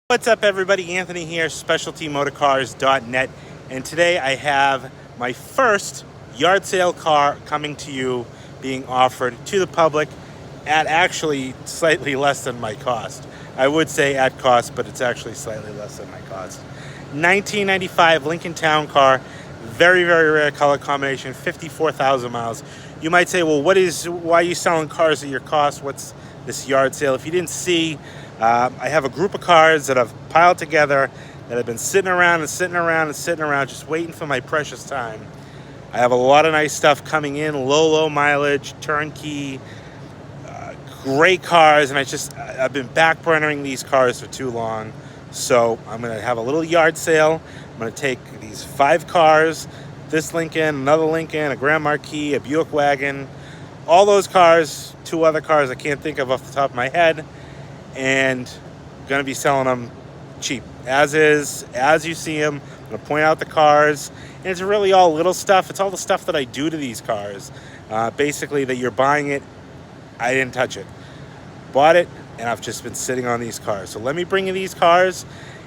What's up, everybody? Anthony here, specialtymotorcars.net, and today I have my first yard sale car coming to you, being offered to the public at actually slightly less than my cost. I would say at cost, but it's actually slightly less than my cost. 1995 Lincoln Town Car, very, very rare color combination, 54,000 miles. You might say, well, why are you selling cars at your cost? What's this yard sale? If you didn't see, I have a group of cars that I've piled together that have been sitting around, just waiting for my precious time. I have a lot of nice stuff coming in, low mileage, turnkey, great cars, and I've been backburnering these cars for too long. So I'm going to have a little yard sale. I'm going to take these 5 cars, this Lincoln, another Lincoln, a Grand Marquis, a Buick wagon, all those cars, 2 other cars I can't think of off the top of my head, and going to be selling them cheap, as is, as you see them. I'm going to point out the cars, and it's really all little stuff. It's all the stuff that I do to these cars. Basically, that you're buying it, I didn't touch it. Bought it, and I've just been sitting on these cars. So let me bring you these cars.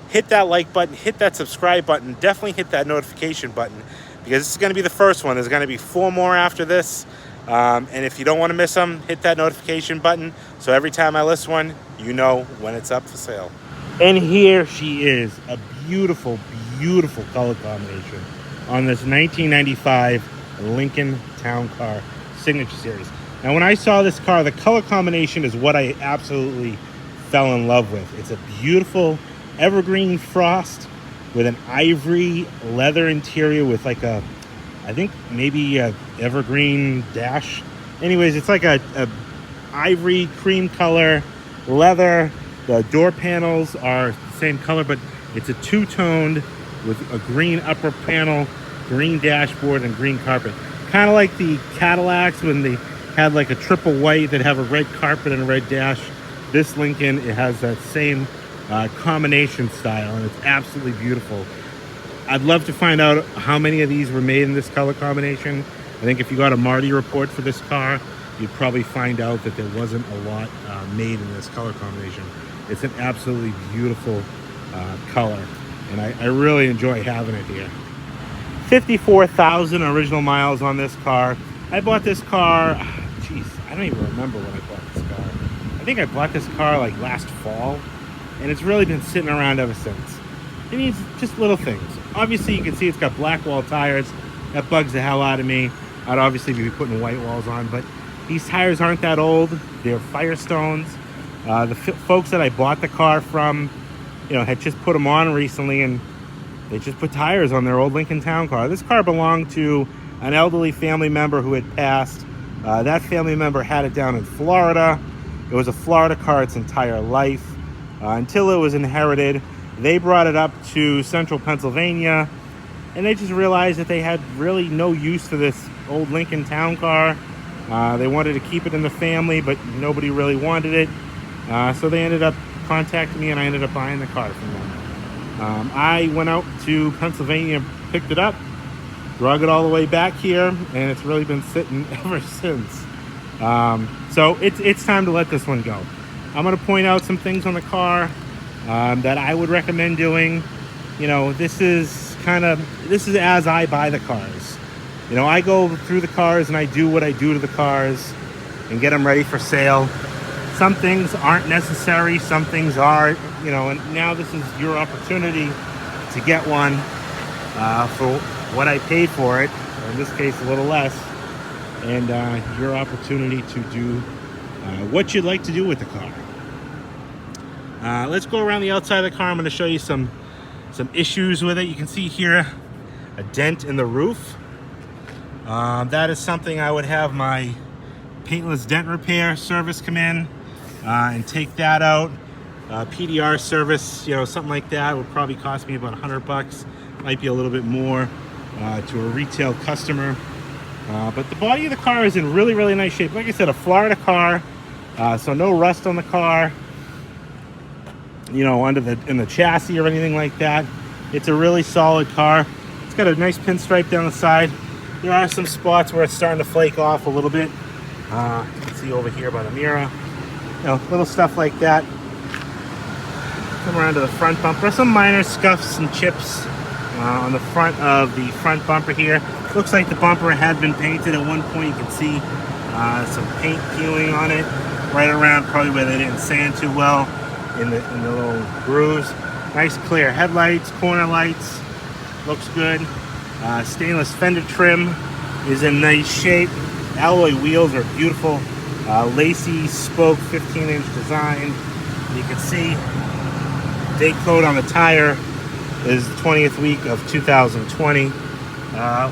Hit that like button, hit that subscribe button, definitely hit that notification button, because this is going to be the first one. There's going to be 4 more after this. And if you don't want to miss them, hit that notification button, so every time I list one, you know when it's up for sale. And here she is, a beautiful, beautiful color combination on this 1995 Lincoln Town Car Signature Series. Now, when I saw this car, the color combination is what I absolutely fell in love with. It's a beautiful Evergreen Frost with an ivory leather interior with like a, I think maybe a evergreen dash. Anyways, it's like a ivory cream color leather. The door panels are the same color, but it's a 2-toned with a green upper panel, green dashboard, and green carpet. Kind of like the Cadillacs when they had like a triple white that have a red carpet and a red dash. This Lincoln, it has that same combination style, and it's absolutely beautiful. I'd love to find out how many of these were made in this color combination. I think if you got a Marty report for this car, you'd probably find out that there wasn't a lot made in this color combination. It's an absolutely beautiful color, and I really enjoy having it here. 54,000 original miles on this car. I bought this car, I don't even remember when I bought this car. I think I bought this car like last fall, and it's really been sitting around ever since. It needs just little things. Obviously, you can see it's got black wall tires. That bugs the hell out of me. I'd obviously be putting white walls on, but these tires aren't that old. They're Firestones. The folks that I bought the car from, had just put them on recently, and they just put tires on their old Lincoln Town Car. This car belonged to an elderly family member who had passed. That family member had it down in Florida. It was a Florida car its entire life, until it was inherited. They brought it up to central Pennsylvania, and they just realized that they had really no use for this old Lincoln Town Car. They wanted to keep it in the family, but nobody really wanted it. So they ended up contacting me, and I ended up buying the car from them. I went out to Pennsylvania, picked it up, drug it all the way back here, and it's really been sitting ever since. So it's time to let this one go. I'm going to point out some things on the car that I would recommend doing. This is as I buy the cars. I go through the cars and I do what I do to the cars and get them ready for sale. Some things aren't necessary, some things are, and now this is your opportunity to get one for what I paid for it, or in this case a little less, and your opportunity to do what you'd like to do with the car. Let's go around the outside of the car. I'm going to show you some issues with it. You can see here a dent in the roof. That is something I would have my paintless dent repair service come in and take that out. PDR service, something like that would probably cost me about $100. Might be a little bit more to a retail customer. But the body of the car is in really, really nice shape. Like I said, a Florida car, so no rust on the car. In the chassis or anything like that. It's a really solid car. It's got a nice pinstripe down the side. There are some spots where it's starting to flake off a little bit. You can see over here by the mirror. Little stuff like that. Come around to the front bumper. Some minor scuffs and chips on the front of the front bumper here. Looks like the bumper had been painted at one point. You can see some paint peeling on it right around probably where they didn't sand too well in the little grooves. Nice clear headlights, corner lights, looks good. Stainless fender trim is in nice shape. Alloy wheels are beautiful. Lacy spoke 15-inch design. You can see date code on the tire is the 20th week of 2020. A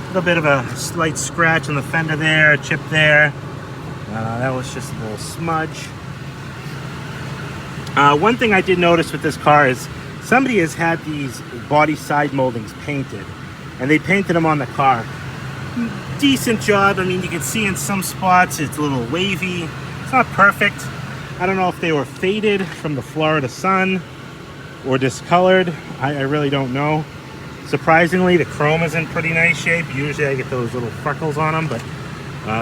little bit of a slight scratch on the fender there, a chip there. That was just a little smudge. One thing I did notice with this car is somebody has had these body side moldings painted, and they painted them on the car. Decent job. I mean, you can see in some spots it's a little wavy. It's not perfect. I don't know if they were faded from the Florida sun or discolored. I really don't know. Surprisingly, the chrome is in pretty nice shape. Usually I get those little freckles on them, but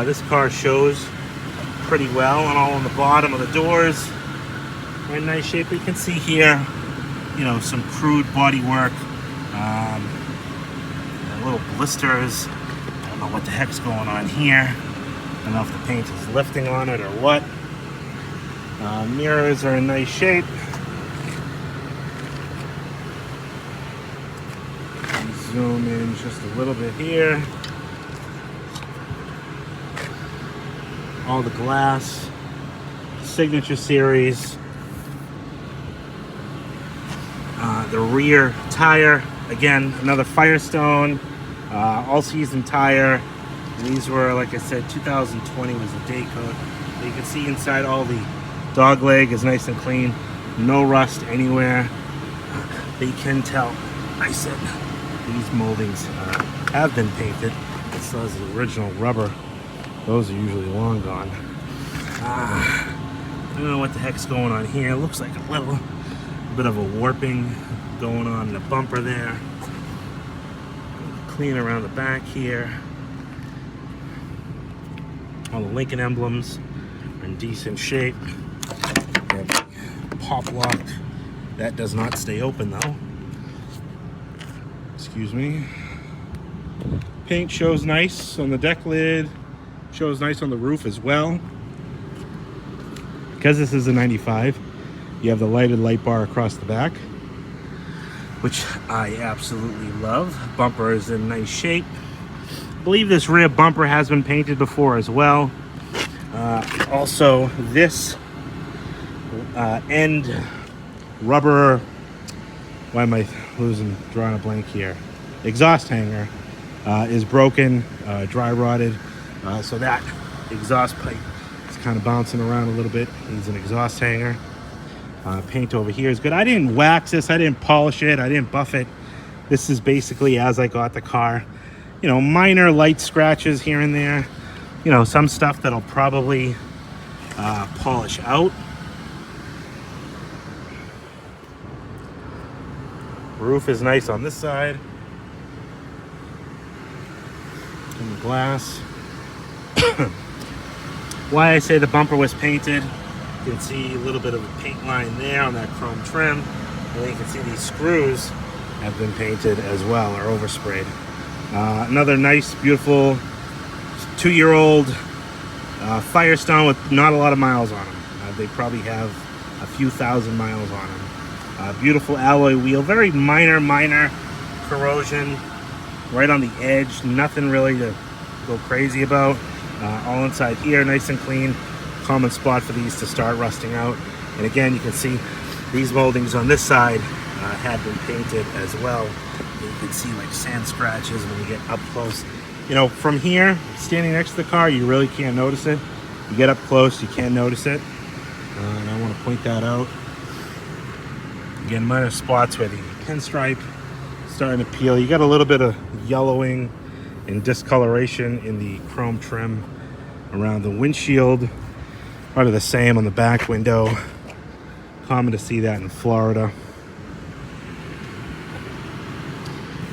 this car shows pretty well. And all on the bottom of the doors are in nice shape. You can see here, you know, some crude body work, little blisters. I don't know what the heck's going on here. I don't know if the paint is lifting on it or what. Mirrors are in nice shape. Zoom in just a little bit here. All the glass, Signature Series. The rear tire, again, another Firestone, all-season tire. These were, like I said, 2020 was the day code. You can see inside all the dog leg is nice and clean. No rust anywhere. But you can tell, I said, these moldings have been painted. It still has the original rubber. Those are usually long gone. I don't know what the heck's going on here. It looks like a little bit of a warping going on in the bumper there. Clean around the back here. All the Lincoln emblems are in decent shape. Pop lock. That does not stay open though. Excuse me. Paint shows nice on the deck lid. Shows nice on the roof as well. Because this is a 95, you have the lighted light bar across the back, which I absolutely love. Bumper is in nice shape. I believe this rear bumper has been painted before as well. Also, this end rubber, why am I drawing a blank here? Exhaust hanger is broken, dry rotted. So that exhaust pipe is kind of bouncing around a little bit. Needs an exhaust hanger. Paint over here is good. I didn't wax this. I didn't polish it. I didn't buff it. This is basically as I got the car. You know, minor light scratches here and there. You know, some stuff that'll probably polish out. Roof is nice on this side. And the glass. Why I say the bumper was painted, you can see a little bit of a paint line there on that chrome trim. And then you can see these screws have been painted as well, or oversprayed. Another nice, beautiful 2-year-old Firestone with not a lot of miles on them. They probably have a few thousand miles on them. Beautiful alloy wheel, very minor corrosion right on the edge. Nothing really to go crazy about. All inside here, nice and clean. Common spot for these to start rusting out. And again, you can see these moldings on this side had been painted as well. You can see like sand scratches when you get up close. You know, from here, standing next to the car, you really can't notice it. You get up close, you can notice it. And I want to point that out. Again, minor spots where the pinstripe starting to peel. You got a little bit of yellowing and discoloration in the chrome trim around the windshield. Probably the same on the back window. Common to see that in Florida.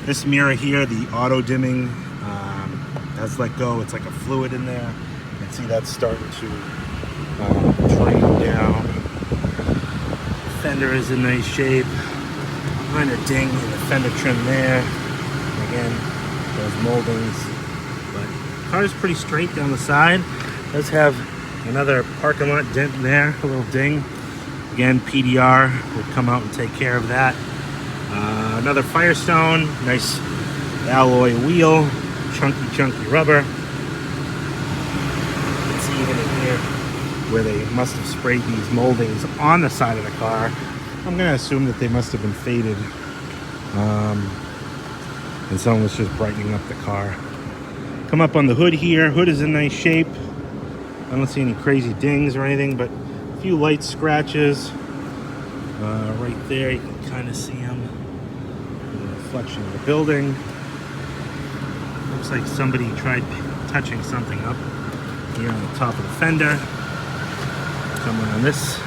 This mirror here, the auto dimming, has let go. It's like a fluid in there. You can see that's starting to drain down. Fender is in nice shape. Minor ding in the fender trim there. Again, those moldings. But the car is pretty straight down the side. Does have another parking lot dent in there, a little ding. Again, PDR would come out and take care of that. Another Firestone, nice alloy wheel, chunky rubber. You can see even in here where they must have sprayed these moldings on the side of the car. I'm gonna assume that they must have been faded. And someone was just brightening up the car. Come up on the hood here. Hood is in nice shape. I don't see any crazy dings or anything, but a few light scratches. Right there, you can kind of see them. The reflection of the building. Looks like somebody tried touching something up here on the top of the fender. Someone on this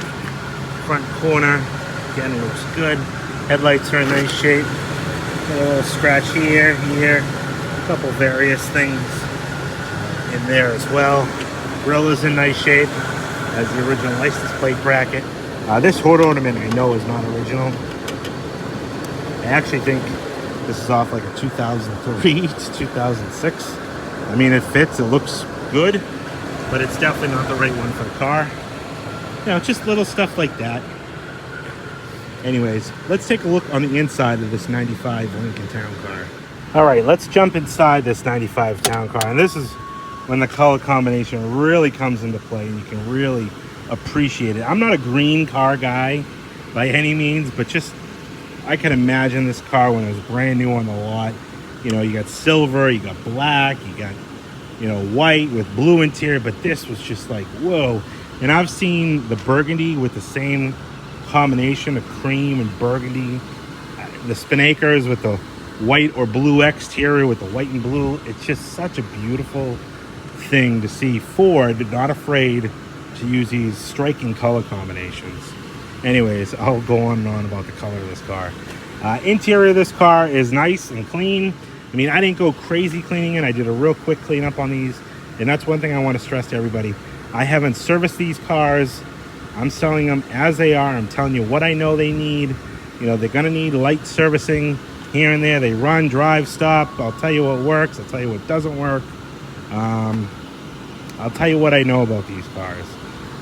front corner. Again, it looks good. Headlights are in nice shape. A little scratch here. A couple various things in there as well. Grill is in nice shape. Has the original license plate bracket. This hood ornament I know is not original. I actually think this is off like a 2003 to 2006. I mean, it fits, it looks good, but it's definitely not the right one for the car. You know, just little stuff like that. Anyways, let's take a look on the inside of this 95 Lincoln Town Car. All right, let's jump inside this 95 Town Car. And this is when the color combination really comes into play and you can really appreciate it. I'm not a green car guy by any means, but just I can imagine this car when it was brand new on the lot. You know, you got silver, you got black, you got, you know, white with blue interior, but this was just like, whoa. And I've seen the burgundy with the same combination of cream and burgundy, the Spinakers with the white or blue exterior with the white and blue. It's just such a beautiful thing to see Ford not afraid to use these striking color combinations. Anyways, I'll go on and on about the color of this car. Interior of this car is nice and clean. I mean, I didn't go crazy cleaning it. I did a real quick cleanup on these, and that's one thing I want to stress to everybody. I haven't serviced these cars. I'm selling them as they are. I'm telling you what I know they need. You know, they're going to need light servicing here and there. They run, drive, stop. I'll tell you what works. I'll tell you what doesn't work. I'll tell you what I know about these cars.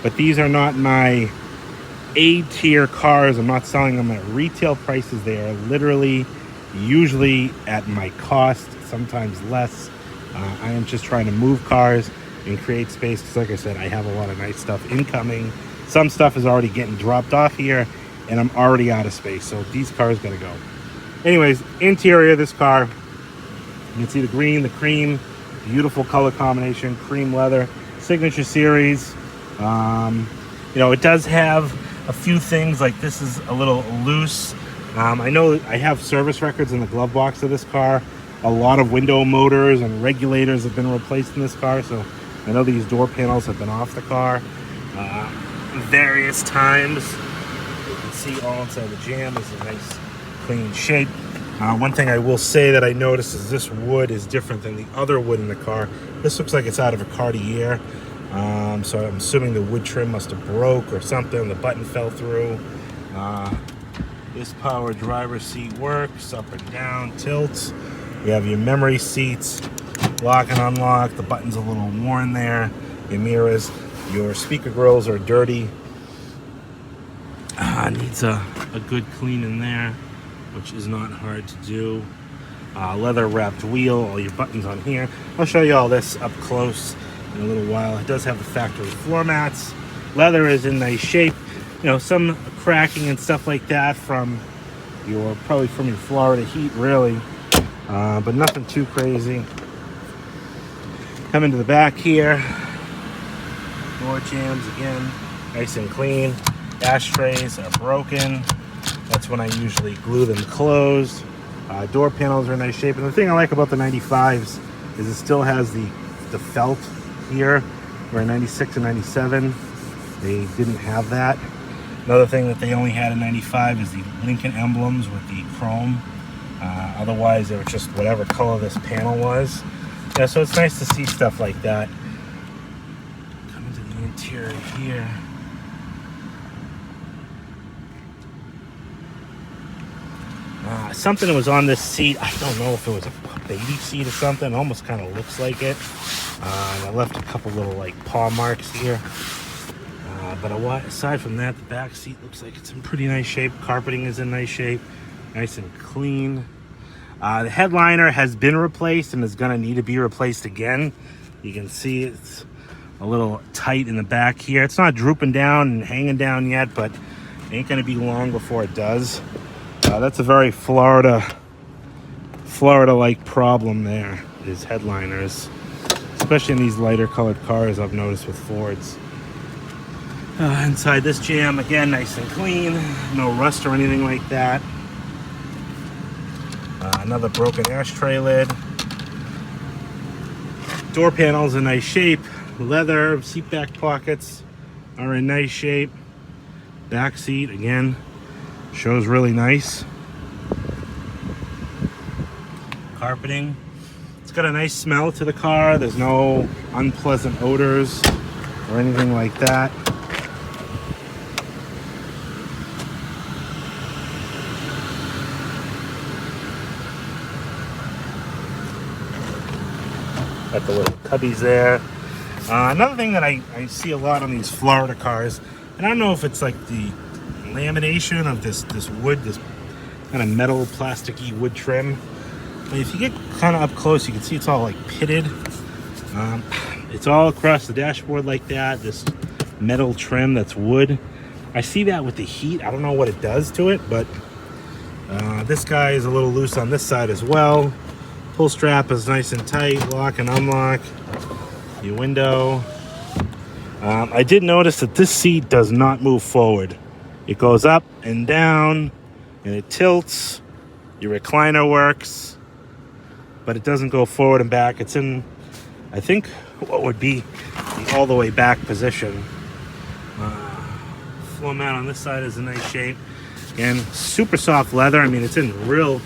But these are not my A-tier cars. I'm not selling them at retail prices. They are literally usually at my cost, sometimes less. I am just trying to move cars and create space because, like I said, I have a lot of nice stuff incoming. Some stuff is already getting dropped off here, and I'm already out of space, so these cars gotta go. Anyways, interior of this car, you can see the green, the cream, beautiful color combination, cream leather, signature series. You know, it does have a few things, like this is a little loose. I know I have service records in the glove box of this car. A lot of window motors and regulators have been replaced in this car, so I know these door panels have been off the car various times. You can see all inside the jam is a nice clean shape. One thing I will say that I noticed is this wood is different than the other wood in the car. This looks like it's out of a Cartier, so I'm assuming the wood trim must have broke or something. The button fell through. This power driver seat works, up and down, tilts. You have your memory seats, lock and unlock. The button's a little worn there. Your mirrors, your speaker grills are dirty. Needs a good clean in there, which is not hard to do. Leather wrapped wheel, all your buttons on here. I'll show you all this up close in a little while. It does have the factory floor mats. Leather is in nice shape. You know, some cracking and stuff like that from probably from your Florida heat, really. But nothing too crazy. Come into the back here. Door jambs again, nice and clean. Ashtrays are broken. That's when I usually glue them closed. Door panels are in nice shape. And the thing I like about the 95s is it still has the felt here, where in 96 and 97, they didn't have that. Another thing that they only had in 95 is the Lincoln emblems with the chrome. Otherwise, they were just whatever color this panel was. Yeah, so it's nice to see stuff like that. Come into the interior here. Something that was on this seat, I don't know if it was a baby seat or something. It almost kind of looks like it. And I left a couple little like paw marks here. But aside from that, the back seat looks like it's in pretty nice shape. Carpeting is in nice shape, nice and clean. The headliner has been replaced and is going to need to be replaced again. You can see it's a little tight in the back here. It's not drooping down and hanging down yet, but it ain't going to be long before it does. That's a very Florida-like problem there, is headliners. Especially in these lighter colored cars, I've noticed with Fords. Inside this jam, again, nice and clean. No rust or anything like that. Another broken ashtray lid. Door panels in nice shape. Leather, seat back pockets are in nice shape. Back seat, again, shows really nice. Carpeting. It's got a nice smell to the car. There's no unpleasant odors or anything like that. Got the little cubbies there. Another thing that I see a lot on these Florida cars, and I don't know if it's like the lamination of this wood, this kind of metal plasticky wood trim. But if you get kind of up close, you can see it's all like pitted. It's all across the dashboard like that, this metal trim that's wood. I see that with the heat. I don't know what it does to it, but this guy is a little loose on this side as well. Pull strap is nice and tight, lock and unlock. Your window. I did notice that this seat does not move forward. It goes up and down, and it tilts. Your recliner works, but it doesn't go forward and back. It's in, I think, what would be the all the way back position. Floor mat on this side is in nice shape. Again, super soft leather. I mean, it's in real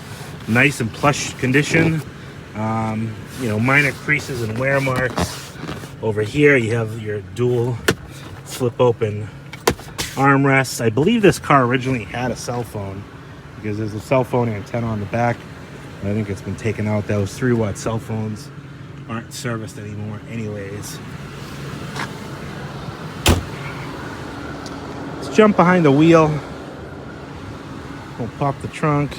nice and plush condition. Minor creases and wear marks. Over here, you have your dual flip open armrests. I believe this car originally had a cell phone because there's a cell phone antenna on the back. I think it's been taken out. Those 3-watt cell phones aren't serviced anymore anyways. Let's jump behind the wheel. We'll pop the trunk.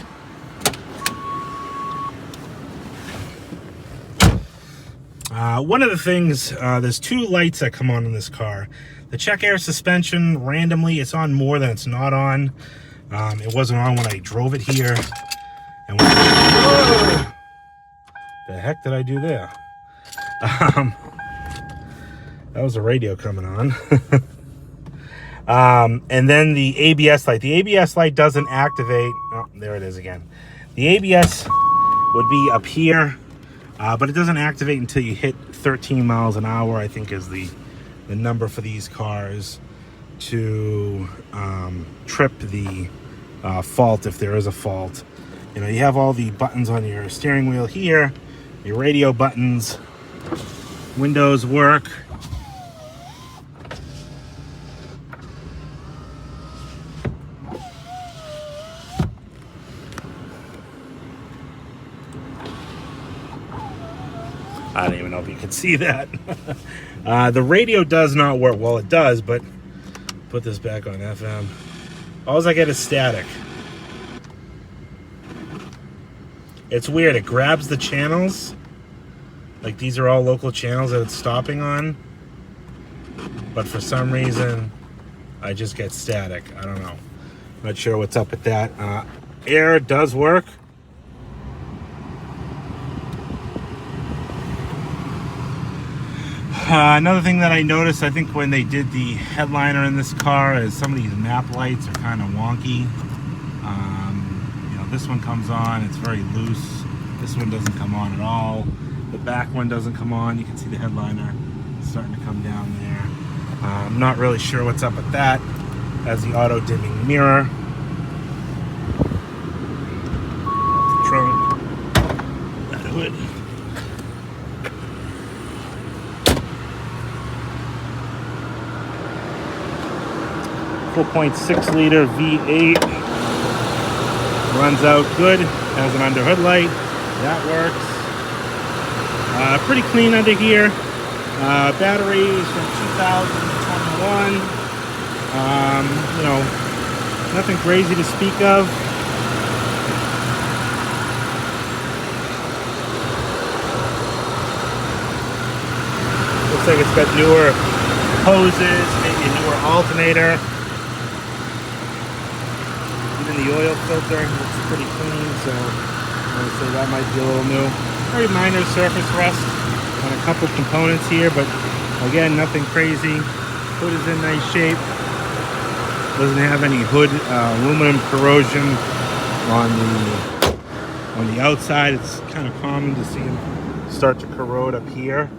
One of the things, there's 2 lights that come on in this car. The check air suspension, randomly, it's on more than it's not on. It wasn't on when I drove it here. And the heck did I do there? That was a radio coming on. And then the ABS light. The ABS light doesn't activate. Oh, there it is again. The ABS would be up here. But it doesn't activate until you hit 13 miles an hour, I think is the number for these cars to trip the fault if there is a fault. You have all the buttons on your steering wheel here, your radio buttons, windows work. I don't even know if you can see that. The radio does not work. Well, it does, but put this back on FM. All I get is static. It's weird. It grabs the channels. Like these are all local channels that it's stopping on. But for some reason, I just get static. I don't know. Not sure what's up with that. Air does work. Another thing that I noticed, I think when they did the headliner in this car, is some of these map lights are kind of wonky. This one comes on, it's very loose. This one doesn't come on at all. The back one doesn't come on. You can see the headliner starting to come down there. I'm not really sure what's up with that. Has the auto dimming mirror. Trunk. That hood. 4.6 liter V8. Runs out good. Has an under hood light. That works. Pretty clean under here. Batteries from 2021. You know, nothing crazy to speak of. Looks like it's got newer hoses, maybe a newer alternator. Even the oil filter looks pretty clean, so I would say that might be a little new. Very minor surface rust on a couple components here, but again, nothing crazy. Hood is in nice shape. Doesn't have any hood aluminum corrosion on the outside. It's kind of common to see them start to corrode up here.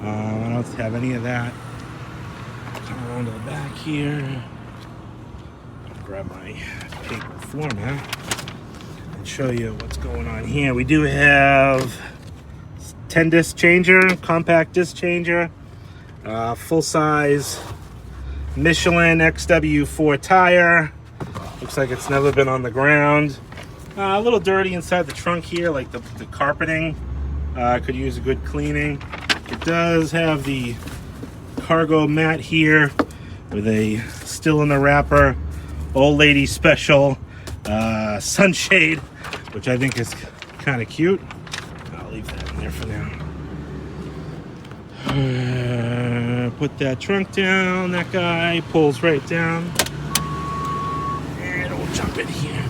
I don't have any of that. Come around to the back here. I'll grab my paper floor mat and show you what's going on here. We do have 10 disc changer, compact disc changer, full size Michelin XW4 tire. Looks like it's never been on the ground. A little dirty inside the trunk here, like the carpeting. Could use a good cleaning. It does have the cargo mat here with a still in the wrapper old lady special sunshade, which I think is kind of cute. I'll leave that in there for now. Put that trunk down. That guy pulls right down. And we'll jump in here.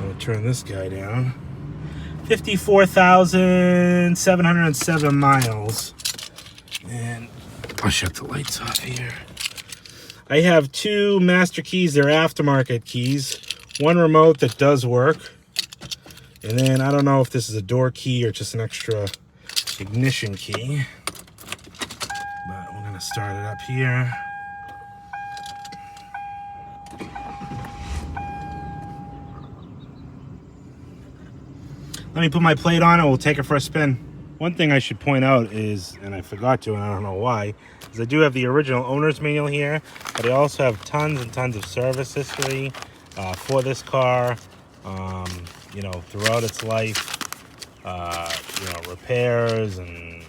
I'll turn this guy down. 54,707 miles. And I'll shut the lights off here. I have two master keys. They're aftermarket keys. One remote that does work. And then I don't know if this is a door key or just an extra ignition key. But we're going to start it up here. Let me put my plate on and we'll take it for a spin. One thing I should point out is, and I forgot to, and I don't know why, is I do have the original owner's manual here, but I also have tons and tons of service history for this car, you know, throughout its life. You know, repairs and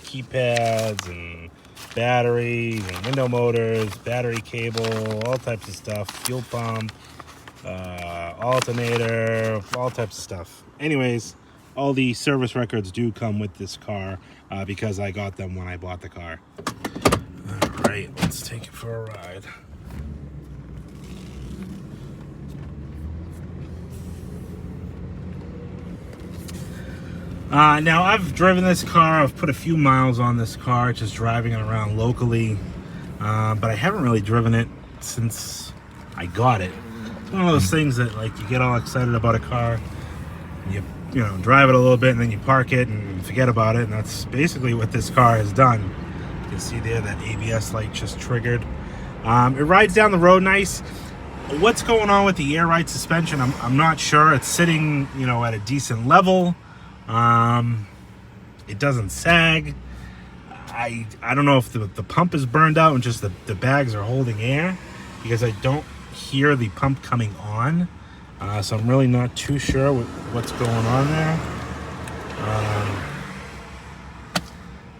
keypads and batteries and window motors, battery cable, all types of stuff, fuel pump, alternator, all types of stuff. Anyways, all the service records do come with this car because I got them when I bought the car. All right, let's take it for a ride. Now, I've driven this car. I've put a few miles on this car, just driving it around locally. But I haven't really driven it since I got it. It's one of those things that, like, you get all excited about a car, and you know, drive it a little bit, and then you park it and forget about it. And that's basically what this car has done. You can see there that ABS light just triggered. It rides down the road nice. What's going on with the air ride suspension, I'm not sure. It's sitting, you know, at a decent level. It doesn't sag. I don't know if the pump is burned out and just the bags are holding air, because I don't hear the pump coming on. So I'm really not too sure what's going on there.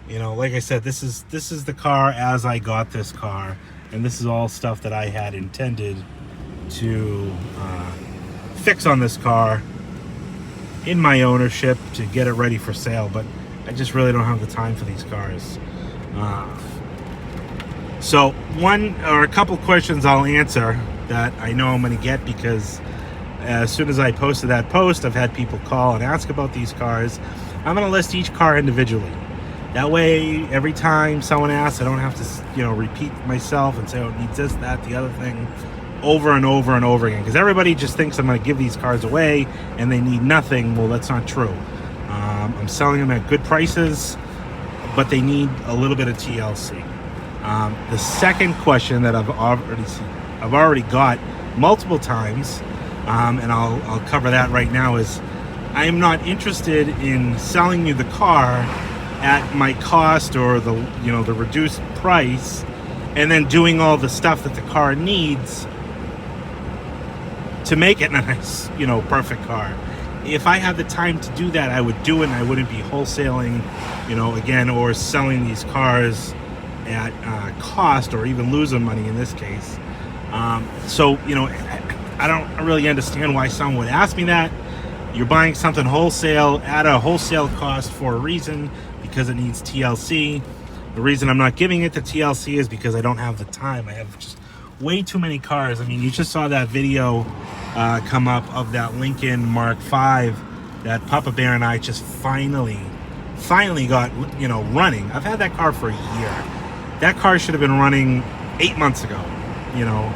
You know, like I said, this is the car as I got this car, and this is all stuff that I had intended to fix on this car in my ownership to get it ready for sale, but I just really don't have the time for these cars. So one or a couple questions I'll answer that I know I'm going to get, because as soon as I posted that post, I've had people call and ask about these cars. I'm going to list each car individually. That way, every time someone asks, I don't have to, you know, repeat myself and say, oh, it needs this, that, the other thing, over and over and over again. Because everybody just thinks I'm going to give these cars away and they need nothing. Well, that's not true. I'm selling them at good prices, but they need a little bit of TLC. The second question that I've already got multiple times, and I'll cover that right now, is I am not interested in selling you the car at my cost or the reduced price, and then doing all the stuff that the car needs to make it a nice, you know, perfect car. If I had the time to do that, I would do it, and I wouldn't be wholesaling, you know, again, or selling these cars at cost, or even losing money in this case. So, you know, I don't really understand why someone would ask me that. You're buying something wholesale at a wholesale cost for a reason, because it needs TLC. The reason I'm not giving it to TLC is because I don't have the time. I have just way too many cars. I mean, you just saw that video come up of that Lincoln Mark V that Papa Bear and I just finally got, you know, running. I've had that car for a year. That car should have been running 8 months ago. You know,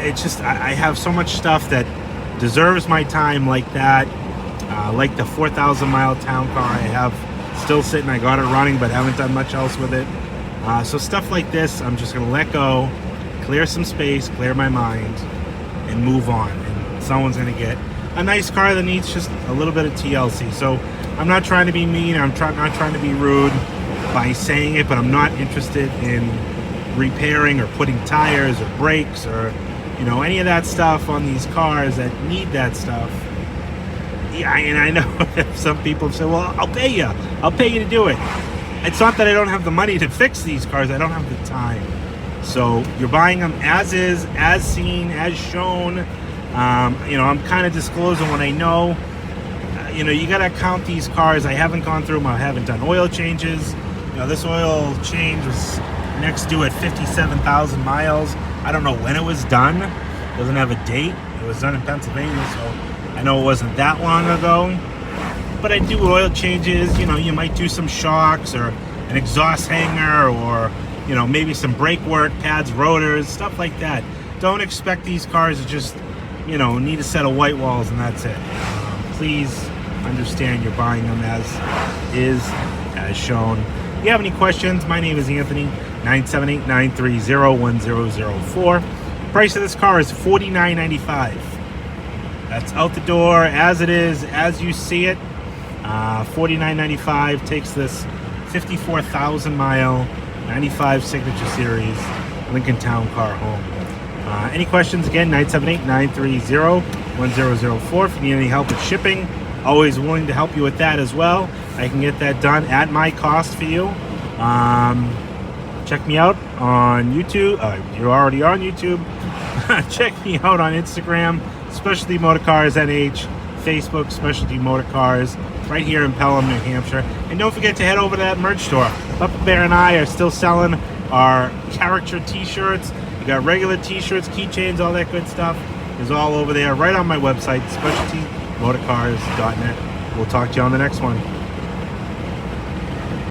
it's just, I have so much stuff that deserves my time, like that, like the 4,000 mile town car I have still sitting. I got it running, but haven't done much else with it. So stuff like this, I'm just gonna let go, clear some space, clear my mind, and move on. And someone's gonna get a nice car that needs just a little bit of TLC. So I'm not trying to be mean, I'm not trying to be rude by saying it, but I'm not interested in repairing or putting tires or brakes or, you know, any of that stuff on these cars that need that stuff. Yeah, and I know that some people say, well, I'll pay you to do it. It's not that I don't have the money to fix these cars, I don't have the time. So you're buying them as is, as seen, as shown. You know, I'm kind of disclosing what I know. You know, you gotta count these cars. I haven't gone through them, I haven't done oil changes. You know, this oil change was next due at 57,000 miles. I don't know when it was done. It doesn't have a date. It was done in Pennsylvania, so I know it wasn't that long ago. But I do oil changes. You know, you might do some shocks or an exhaust hanger, or, you know, maybe some brake work, pads, rotors, stuff like that. Don't expect these cars to just, you know, need a set of white walls and that's it. Please understand you're buying them as is, as shown. If you have any questions, my name is Anthony, 978-930-1004. Price of this car is $49.95. That's out the door, as it is, as you see it. $49.95 takes this 54,000 mile 95 Signature Series Lincoln Town Car home. Any questions, again, 978-930-1004. If you need any help with shipping, always willing to help you with that as well. I can get that done at my cost for you. Check me out on YouTube. You're already on YouTube. Check me out on Instagram, Specialty Motorcars NH, Facebook, Specialty Motorcars, right here in Pelham, New Hampshire. And don't forget to head over to that merch store. Papa Bear and I are still selling our character t-shirts. We got regular t-shirts, keychains, all that good stuff is all over there, right on my website, specialtymotorcars.net. We'll talk to you on the next one.